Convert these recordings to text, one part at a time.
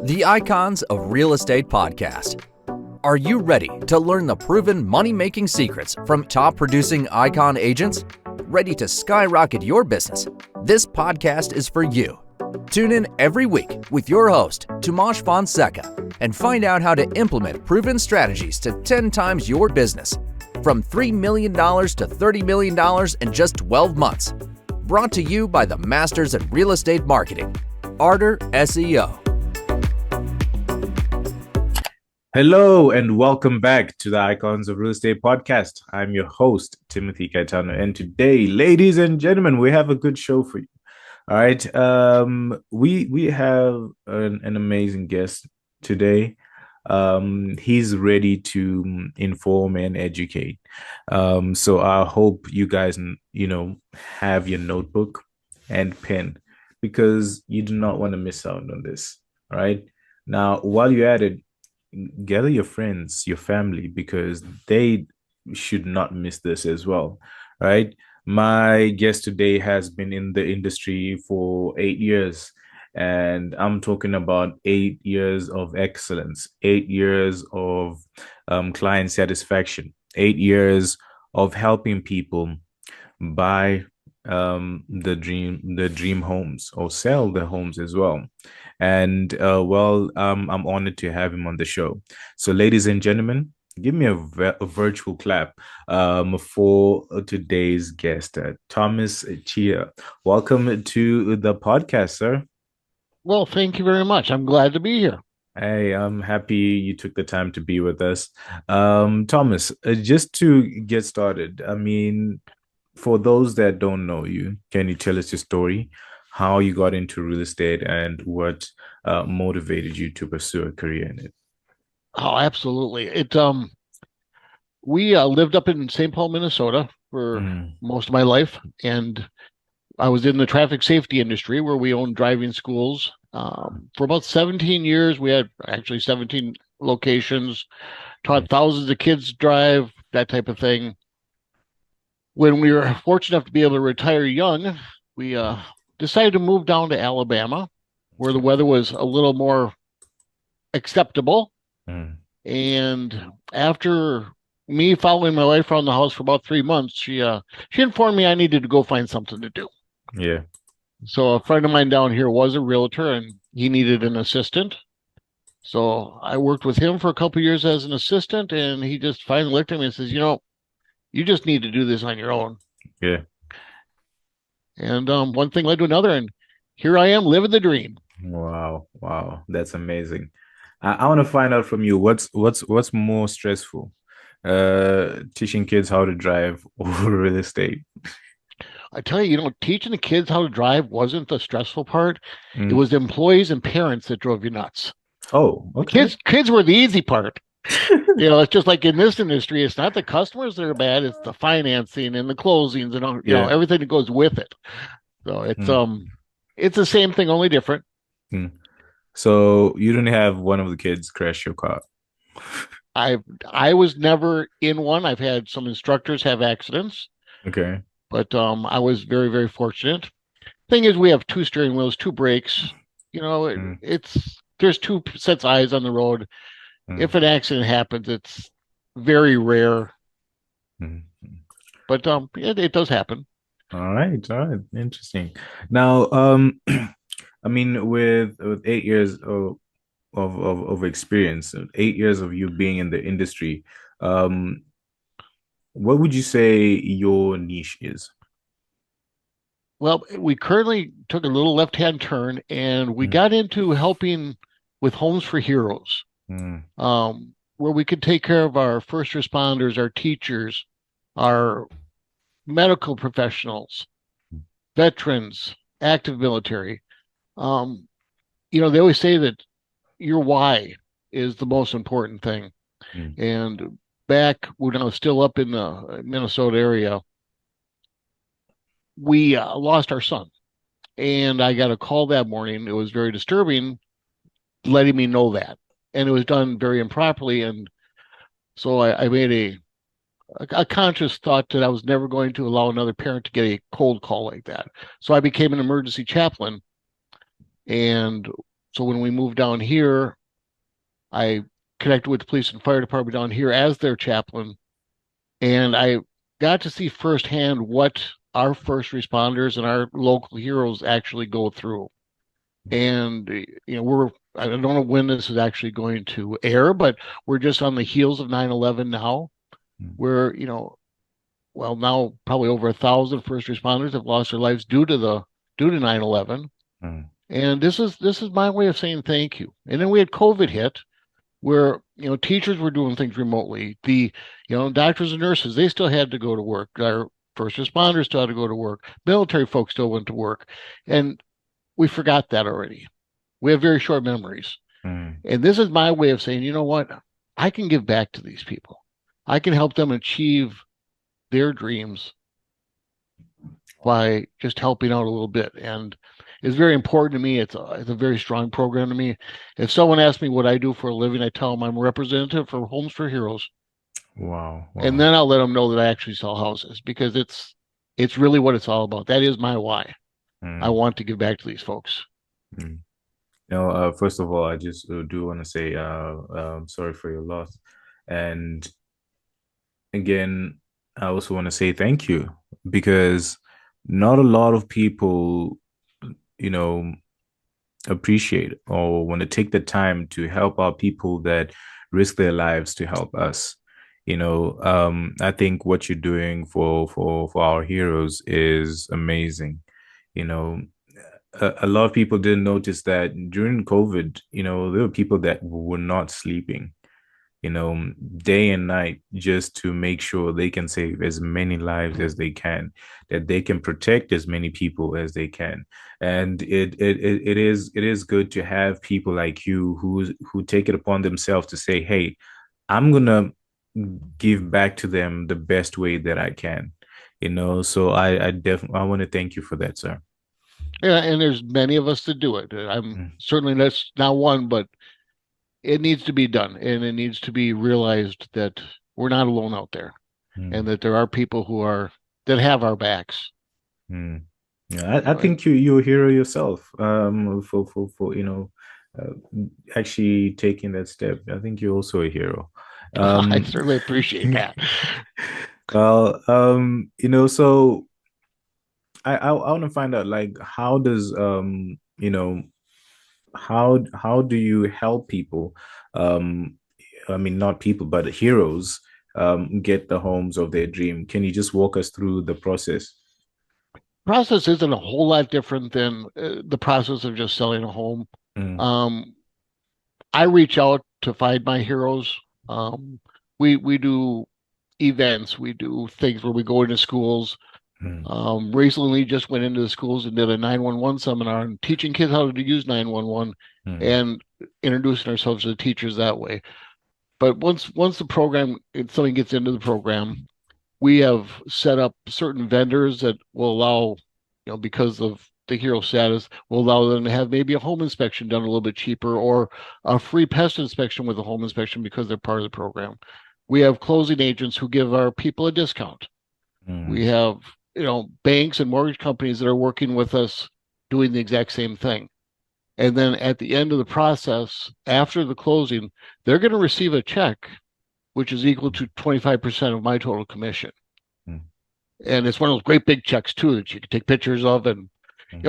The Icons of Real Estate Podcast. Are you ready to learn the proven money-making secrets from top-producing Icon agents? Ready to skyrocket your business? This podcast is for you. Tune in every week with your host, Tomas Fonseca, and find out how to implement proven strategies to 10 times your business, from $3 million to $30 million in just 12 months. Brought to you by the Masters in Real Estate Marketing, Arter SEO. Hello and welcome back to the Icons of Real Estate Podcast. I'm your host, Timothy Kaitano, and today, ladies and gentlemen, we have a good show for you. All right, we have an amazing guest today. He's ready to inform and educate. So I hope you guys, have your notebook and pen because you do not want to miss out on this. All right. Now, while you're at it, gather your friends, your family, because they should not miss this as well. All right. My guest today has been in the industry for 8 years, and I'm talking about 8 years of excellence, 8 years of client satisfaction, 8 years of helping people buy the dream homes or sell the homes as well. And I'm honored to have him on the show. So, ladies and gentlemen, give me a virtual clap for today's guest, Thomas Tschida. Welcome to the podcast, sir. Well, thank you very much. I'm glad to be here. Hey, I'm happy you took the time to be with us. Thomas, just to get started, for those that don't know you, can you tell us your story, how you got into real estate and what motivated you to pursue a career in it? Oh, absolutely. We lived up in St. Paul, Minnesota for most of my life, and I was in the traffic safety industry where we owned driving schools. For about 17 years, we had actually 17 locations, taught thousands of kids drive, that type of thing. When we were fortunate enough to be able to retire young, we decided to move down to Alabama, where the weather was a little more acceptable. And after me following my wife around the house for about 3 months, she informed me I needed to go find something to do. Yeah. So a friend of mine down here was a realtor, and he needed an assistant. So I worked with him for a couple of years as an assistant, and he just finally looked at me and says, you just need to do this on your own. Yeah. And one thing led to another, and here I am living the dream. Wow. That's amazing. I want to find out from you, what's more stressful, teaching kids how to drive or real estate? I tell you, teaching the kids how to drive wasn't the stressful part. It was the employees and parents that drove you nuts. Oh, okay. Kids were the easy part. It's just like in this industry, it's not the customers that are bad, it's the financing and the closings and everything that goes with it. So it's the same thing, only different. So you didn't have one of the kids crash your car? I was never in one. I've had some instructors have accidents. Okay. But I was very, very fortunate. Thing is, we have 2 steering wheels, 2 brakes. There's 2 sets of eyes on the road. If an accident happens, it's very rare. But it does happen. All right. Interesting. Now, with 8 years of experience, 8 years of you being in the industry, what would you say your niche is? Well, we currently took a little left-hand turn, and we got into helping with Homes for Heroes, where we could take care of our first responders, our teachers, our medical professionals, veterans, active military. They always say that your why is the most important thing. And back when I was still up in the Minnesota area, we lost our son. And I got a call that morning. It was very disturbing, letting me know that. And it was done very improperly. And so I made a conscious thought that I was never going to allow another parent to get a cold call like that. So I became an emergency chaplain. And So when we moved down here, I connected with the police and fire department down here as their chaplain, and I got to see firsthand what our first responders and our local heroes actually go through. And I don't know when this is actually going to air, but we're just on the heels of 9/11 now, where well, now probably over 1,000 first responders have lost their lives due to 9/11. And this is my way of saying thank you. And then we had COVID hit, where teachers were doing things remotely. The doctors and nurses, they still had to go to work. Our first responders still had to go to work. Military folks still went to work, and we forgot that already. We have very short memories. And this is my way of saying, you know what? I can give back to these people. I can help them achieve their dreams by just helping out a little bit. And it's very important to me. It's a very strong program to me. If someone asks me what I do for a living, I tell them I'm a representative for Homes for Heroes. Wow. And then I'll let them know that I actually sell houses, because it's really what it's all about. That is my why. I want to give back to these folks. First of all, I just do want to say sorry for your loss. And again, I also want to say thank you, because not a lot of people, appreciate or want to take the time to help out people that risk their lives to help us. I think what you're doing for our heroes is amazing. A lot of people didn't notice that during COVID, there were people that were not sleeping, day and night, just to make sure they can save as many lives as they can, that they can protect as many people as they can. And it is good to have people like you who take it upon themselves to say, hey, I'm gonna give back to them the best way that I can. So I definitely, I want to thank you for that, sir. Yeah, and there's many of us that do it. I'm certainly that's not one, but it needs to be done, and it needs to be realized that we're not alone out there, and that there are people that have our backs. Yeah, I think you're a hero yourself. For actually taking that step. I think you're also a hero. I certainly appreciate that. Well, so I want to find out, like, how does how do you help people? I mean, not people, but heroes get the homes of their dream. Can you just walk us through the process? Process isn't a whole lot different than the process of just selling a home. Um, I reach out to find my heroes. We do events, we do things where we go into schools. Recently just went into the schools and did a 911 seminar and teaching kids how to use 911 and introducing ourselves to the teachers that way. But once the program, if somebody gets into the program, we have set up certain vendors that will allow, because of the hero status, will allow them to have maybe a home inspection done a little bit cheaper, or a free pest inspection with a home inspection because they're part of the program. We have closing agents who give our people a discount. We have, banks and mortgage companies that are working with us doing the exact same thing. And then at the end of the process, after the closing, they're going to receive a check, which is equal to 25% of my total commission. And it's one of those great big checks too that you can take pictures of, and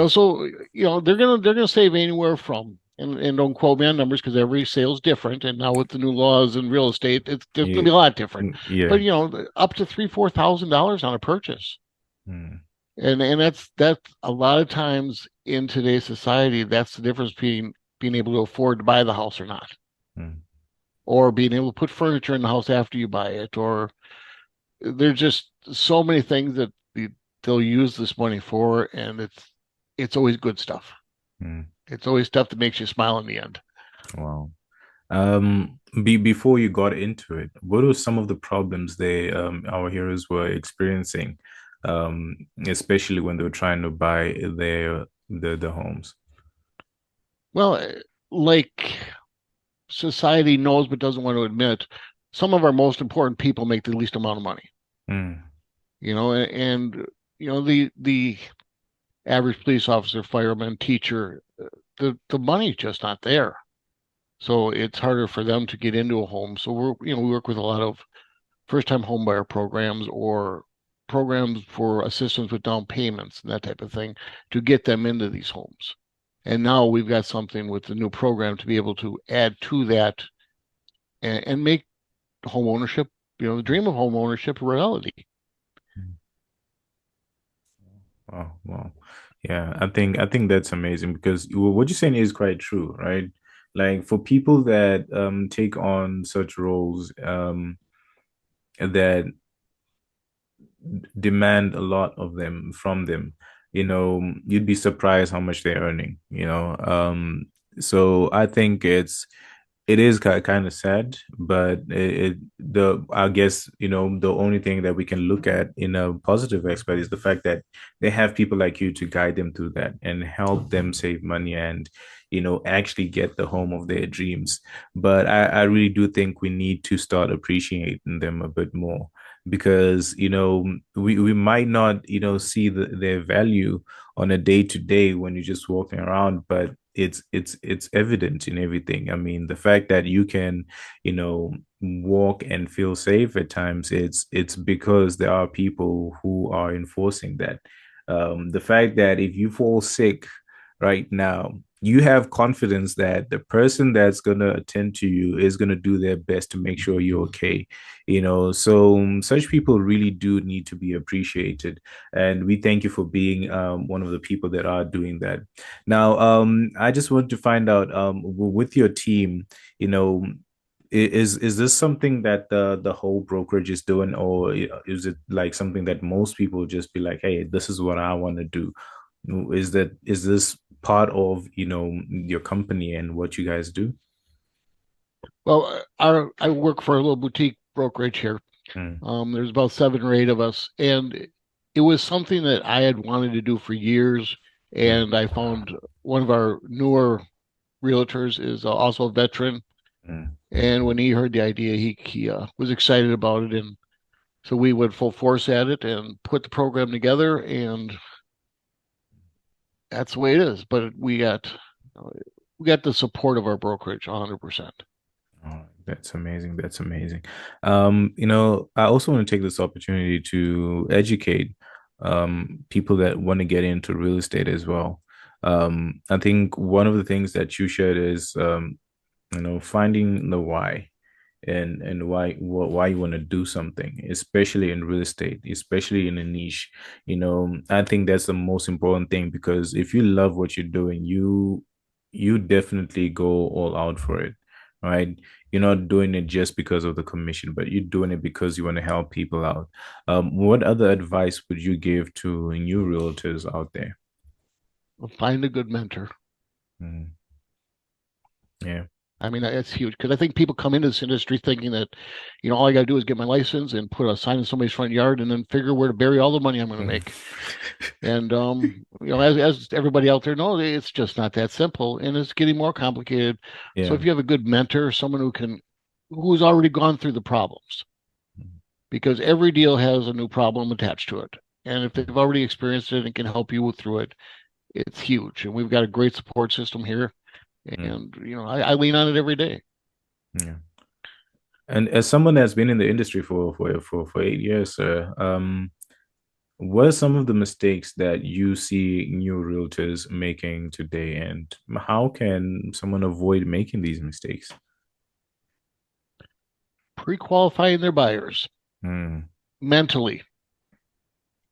so they're gonna save anywhere from, and don't quote me on numbers because every sale is different, and now with the new laws in real estate, it's gonna be a lot different. But up to $3,000-4,000 on a purchase. And that's a lot of times in today's society, that's the difference between being able to afford to buy the house or not, or being able to put furniture in the house after you buy it, or there's just so many things that they'll use this money for, and it's always good stuff. It's always stuff that makes you smile in the end. Wow. Before you got into it, what were some of the problems our heroes were experiencing, especially when they were trying to buy the homes? Well, like society knows but doesn't want to admit, some of our most important people make the least amount of money. And the average police officer, fireman, teacher, the money's just not there. So it's harder for them to get into a home. So we work with a lot of first-time homebuyer programs or programs for assistance with down payments and that type of thing to get them into these homes. And now we've got something with the new program to be able to add to that and make home ownership, the dream of home ownership a reality. Wow. Yeah, I think that's amazing because what you're saying is quite true, right? Like for people that take on such roles that demand a lot of them from them, you'd be surprised how much they're earning. So I think it is kind of sad, but I guess the only thing that we can look at in a positive aspect is the fact that they have people like you to guide them through that and help them save money and actually get the home of their dreams. But I really do think we need to start appreciating them a bit more because we might not see their value on a day to day when you're just walking around, but it's evident in everything. I mean, the fact that you can, walk and feel safe at times, it's because there are people who are enforcing that. The fact that if you fall sick right now, you have confidence that the person that's going to attend to you is going to do their best to make sure you're okay. So such people really do need to be appreciated, and we thank you for being one of the people that are doing that. Now, I just want to find out, with your team, you know, is this something that the whole brokerage is doing, or is it like something that most people just be like, hey, this is what I want to do? Is this part of your company and what you guys do? Well, I work for a little boutique brokerage here. Mm, There's about 7 or 8 of us, and it was something that I had wanted to do for years. mm, And I found one of our newer realtors is also a veteran, mm. and when he heard the idea, he was excited about it, and so we went full force at it and put the program together, and that's the way it is. But we got the support of our brokerage 100%. Oh, that's amazing. That's amazing. I also want to take this opportunity to educate people that want to get into real estate as well. I think one of the things that you shared is finding the why and why you want to do something, especially in real estate, especially in a niche. I think that's the most important thing because if you love what you're doing, you definitely go all out for it, right? You're not doing it just because of the commission, but you're doing it because you want to help people out. What other advice would you give to new realtors out there? Find a good mentor. Mm, yeah. I mean, that's huge because I think people come into this industry thinking that, all I got to do is get my license and put a sign in somebody's front yard and then figure where to bury all the money I'm going to Mm. make. And as everybody out there knows, it's just not that simple, and it's getting more complicated. So Yeah. if you have a good mentor, someone who's already gone through the problems, because every deal has a new problem attached to it, and if they've already experienced it and can help you through it, it's huge. And we've got a great support system here, Mm. and I lean on it every day. Yeah. And as someone that's been in the industry for 8 years, sir, what are some of the mistakes that you see new realtors making today, and how can someone avoid making these mistakes? Pre-qualifying their buyers Mm, mentally.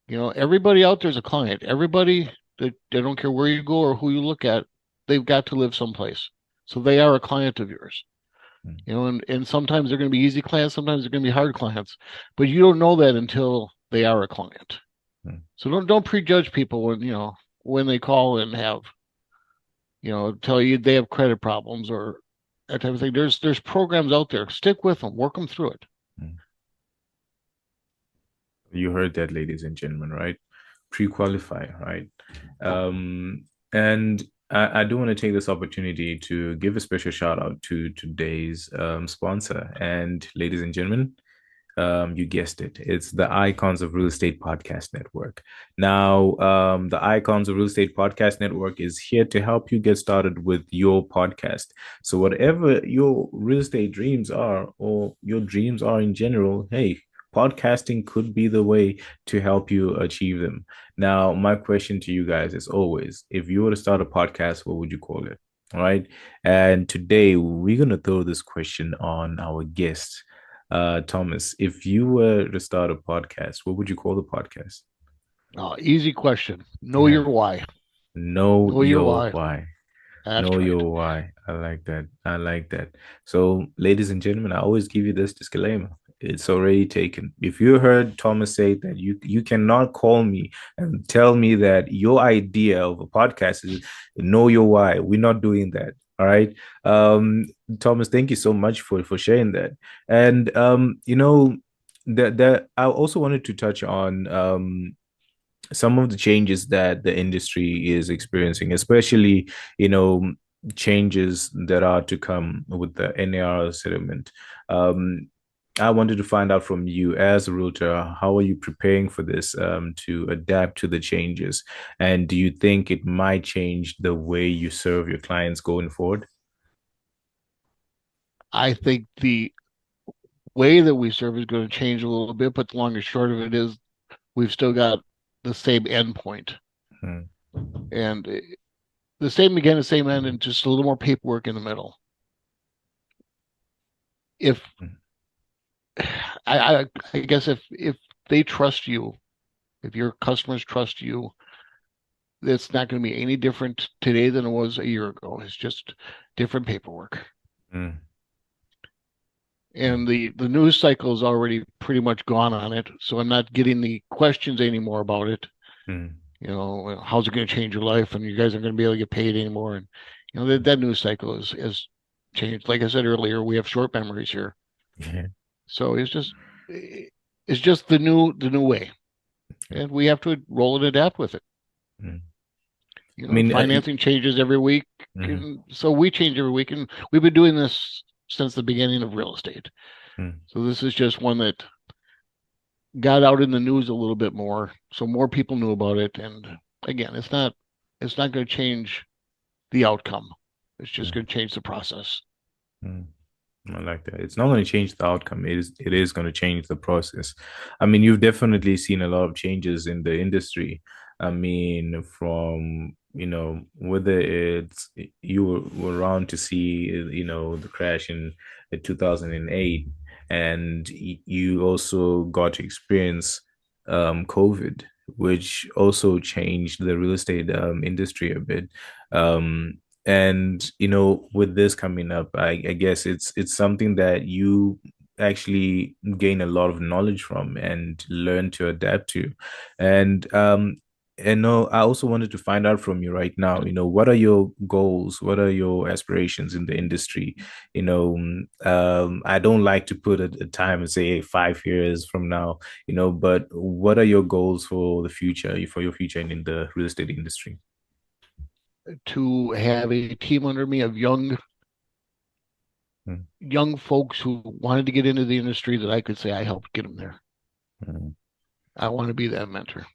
Everybody out there is a client. Everybody, they don't care where you go or who you look at, they've got to live someplace. So they are a client of yours. mm, And sometimes they're going to be easy clients, sometimes they're going to be hard clients, but you don't know that until they are a client. mm. So don't prejudge people when they call and have, tell you they have credit problems or that type of thing. There's programs out there. Stick with them, work them through it. Mm. You heard that, ladies and gentlemen, right? Pre-qualify, right? And I do want to take this opportunity to give a special shout out to today's sponsor. And ladies and gentlemen, You guessed it. It's the Icons of Real Estate Podcast Network. Now, the Icons of Real Estate Podcast Network is here to help you get started with your podcast. So, whatever your real estate dreams are, or your dreams are in general, hey, podcasting could be the way to help you achieve them. Now, my question to you guys is always, if you were to start a podcast, what would you call it? All right. And today we're going to throw this question on our guest. Thomas, if you were to start a podcast, what would you call the podcast? Easy question. Know Yeah. your why. Know Know your your why. why. That's Know right. your why. I like that. I like that. So, ladies and gentlemen, I always give you this disclaimer. It's already taken. If you heard Thomas say that you cannot call me and tell me that your idea of a podcast is know your why. We're not doing that. All right. Thomas, thank you so much for sharing that. And that I also wanted to touch on some of the changes that the industry is experiencing, especially, changes that are to come with the NAR settlement. Um, I wanted to find out from you as a realtor, how are you preparing for this to adapt to the changes? And do you think it might change the way you serve your clients going forward? I think the way that we serve is going to change a little bit, but the long and short of it is we've still got the same endpoint. Hmm. And the same again, the same end, and just a little more paperwork in the middle. If Hmm. I guess if they trust you, if your customers trust you, it's not going to be any different today than it was a year ago. It's just different paperwork. Hmm. And the news cycle is already pretty much gone on it, so I'm not getting the questions anymore about it. Hmm. How's it going to change your life, and you guys aren't going to be able to get paid anymore, and that news cycle is changed. Like I said earlier, we have short memories here, Yeah. so it's just the new way, and we have to roll and adapt with it. Hmm. I mean, Financing changes every week, mhm. and so we change every week, and we've been doing this since the beginning of real estate. Hmm. So this is just one that got out in the news a little bit more, so more people knew about it. And again, it's not going to change the outcome. It's just Hmm. going to change the process. Hmm. I like that. It's not going to change the outcome. It is going to change the process. I mean, you've definitely seen a lot of changes in the industry. I mean, from whether it's you were around to see the crash in 2008, and you also got to experience COVID, which also changed the real estate industry a bit. Um, and with this coming up, I guess it's something that you actually gain a lot of knowledge from and learn to adapt to. And no, I also wanted to find out from you right now, what are your goals, what are your aspirations in the industry? I don't like to put a time and say 5 years from now, but what are your goals for the future, for your future in the real estate industry? To have a team under me of Mm. young folks who wanted to get into the industry that I could say I helped get them there. Mm. I want to be that mentor.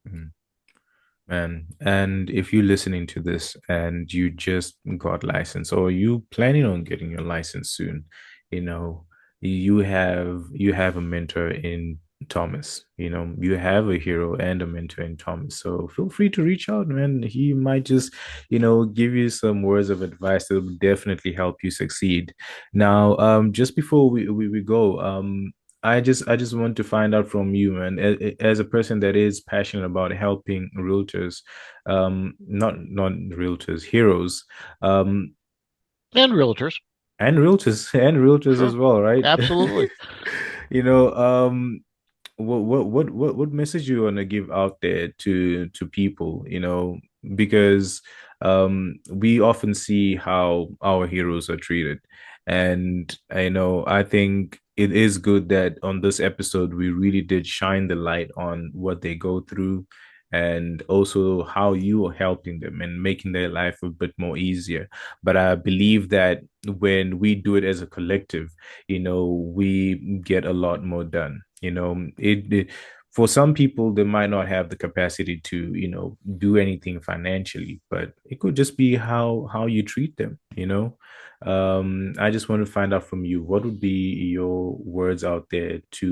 Mm. And if you're listening to this and you just got license or you planning on getting your license soon, you know, you have a mentor in Thomas. You have a hero and a mentor in Thomas. So feel free to reach out, man. He might just, give you some words of advice that will definitely help you succeed. Now, just before we go, I just want to find out from you, man, as a person that is passionate about helping realtors, not realtors, heroes, um, And realtors. and realtors as Sure. well, right? Absolutely. You know, what message you want to give out there to people, because we often see how our heroes are treated. And I think it is good that on this episode we really did shine the light on what they go through and also how you are helping them and making their life a bit more easier. But I believe that when we do it as a collective, we get a lot more done. For some people, they might not have the capacity to, do anything financially, but it could just be how you treat them. I just want to find out from you, what would be your words out there to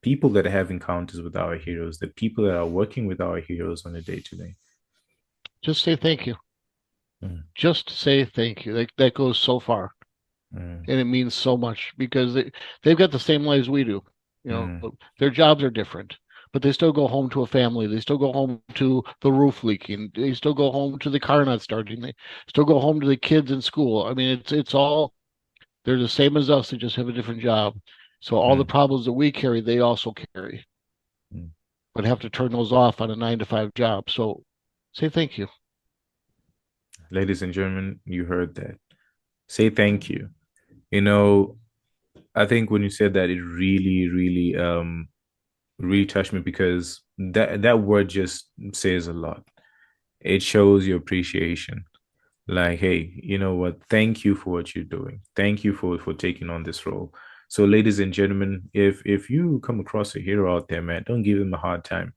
people that have encounters with our heroes, the people that are working with our heroes on a day to day? Just say thank you. Mm, Just say thank you. That goes so far, mm, and it means so much because they've got the same lives we do. mm, Their jobs are different, but they still go home to a family. They still go home to the roof leaking. They still go home to the car not starting. They still go home to the kids in school. I mean, it's all they're the same as us. They just have a different job. So all the mm, problems that we carry, they also carry, mm. but have to turn those off on a 9 to 5 job. So say thank you. Ladies and gentlemen, you heard that. Say thank you. You know, I think when you said that, it really, really, really touched me, because that word just says a lot. It shows your appreciation. Like, hey, you know what? Thank you for what you're doing. Thank you for taking on this role. So, ladies and gentlemen, if you come across a hero out there, man, don't give them a hard time.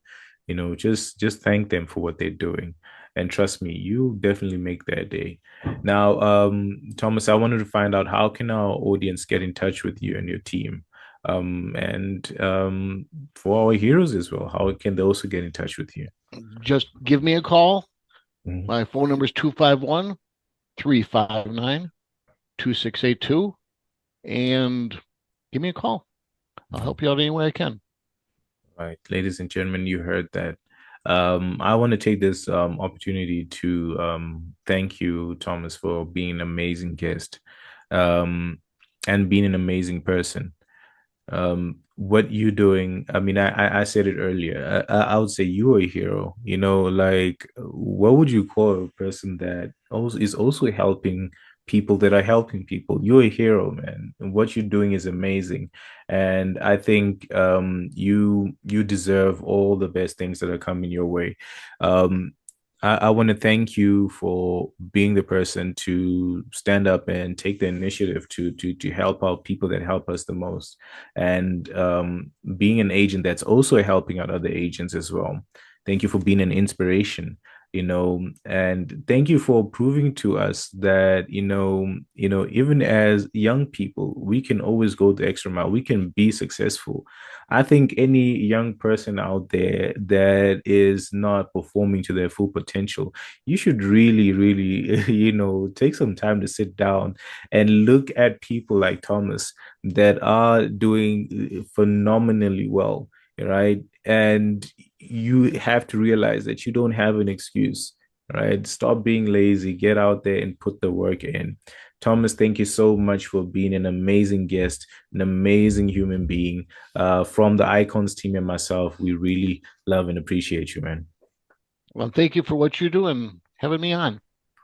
Just thank them for what they're doing. And trust me, you definitely make their day. Now, Thomas, I wanted to find out, how can our audience get in touch with you and your team? And for our heroes as well, how can they also get in touch with you? Just give me a call. Mhm. My phone number is 251-359-2682, and give me a call. I'll help you out any way I can. Right, ladies and gentlemen, you heard that. I want to take this opportunity to thank you, Thomas, for being an amazing guest, um, and being an amazing person. What you doing? I mean, I said it earlier. I would say you are a hero. Like, what would you call a person that also is also helping people that are helping people? You're a hero, man. And what you're doing is amazing. And I think you deserve all the best things that are coming your way. Um, I want to thank you for being the person to stand up and take the initiative to help out people that help us the most, and being an agent that's also helping out other agents as well. Thank you for being an inspiration, and thank you for proving to us that, even as young people, we can always go the extra mile. We can be successful. I think any young person out there that is not performing to their full potential, you should really, really, take some time to sit down and look at people like Thomas that are doing phenomenally well, right? And you have to realize that you don't have an excuse, right? Stop being lazy, get out there and put the work in. Thomas, thank you so much for being an amazing guest, an amazing human being. From the Icons team and myself, we really love and appreciate you, man. Well, thank you for what you do and having me on.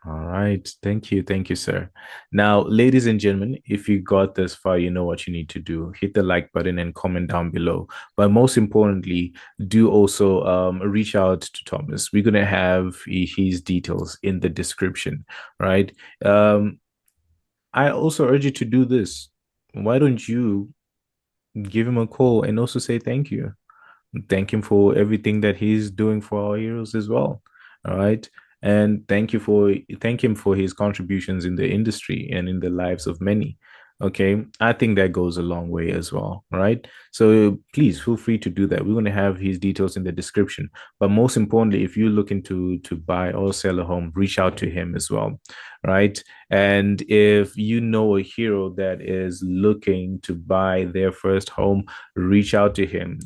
All right. Thank you. Thank you, sir. Now, ladies and gentlemen, if you got this far, you know what you need to do. Hit the like button and comment down below. But most importantly, do also reach out to Thomas. We're going to have his details in the description, right? Um, I also urge you to do this. Why don't you give him a call and also say thank you? Thank him for everything that he's doing for our heroes as well. All right. And thank him for his contributions in the industry and in the lives of many. Okay. I think that goes a long way as well. Right. So please feel free to do that. We're going to have his details in the description. But most importantly, if you're looking to buy or sell a home, reach out to him as well. Right. And if you know a hero that is looking to buy their first home, reach out to him.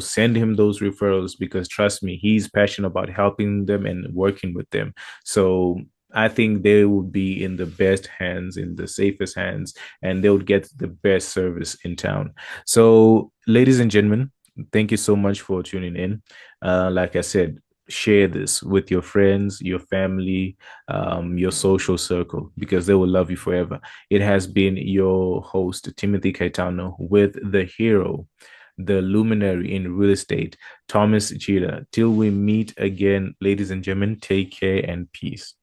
Send him those referrals, because trust me, he's passionate about helping them and working with them. So I think they will be in the best hands, in the safest hands, and they would get the best service in town. So, ladies and gentlemen, thank you so much for tuning in. Like I said, share this with your friends, your family, your social circle, because they will love you forever. It has been your host, Timothy Kaitano, with the hero. the luminary in real estate, Thomas Tschida. Till we meet again, ladies and gentlemen, take care and peace.